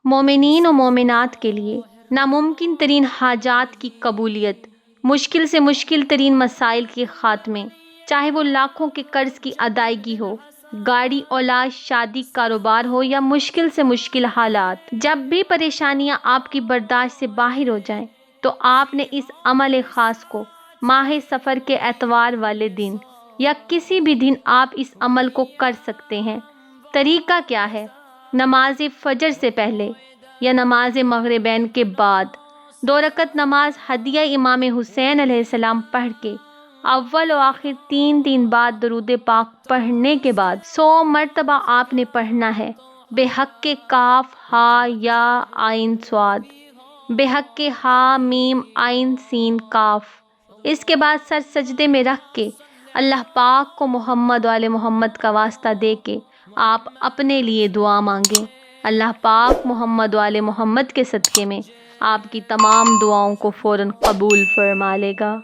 مومنین و مومنات کے لیے ناممکن ترین حاجات کی قبولیت، مشکل سے مشکل ترین مسائل کے خاتمے، چاہے وہ لاکھوں کے قرض کی ادائیگی ہو، گاڑی، اولاد، شادی، کاروبار ہو یا مشکل سے مشکل حالات، جب بھی پریشانیاں آپ کی برداشت سے باہر ہو جائیں تو آپ نے اس عمل خاص کو ماہ سفر کے اتوار والے دن یا کسی بھی دن آپ اس عمل کو کر سکتے ہیں۔ طریقہ کیا ہے؟ نماز فجر سے پہلے یا نماز مغربین کے بعد 2 رکعت نماز ہدیہ امام حسین علیہ السلام پڑھ کے اول و آخر 3 بار درود پاک پڑھنے کے بعد 100 مرتبہ آپ نے پڑھنا ہے بحق کاف ہا یا عین صاد، بحق ہا میم عین سین کاف۔ اس کے بعد سر سجدے میں رکھ کے اللہ پاک کو محمد و آل محمد کا واسطہ دے کے آپ اپنے لیے دعا مانگیں۔ اللہ پاک محمد و آل محمد کے صدقے میں آپ کی تمام دعاؤں کو فوراً قبول فرما لے گا۔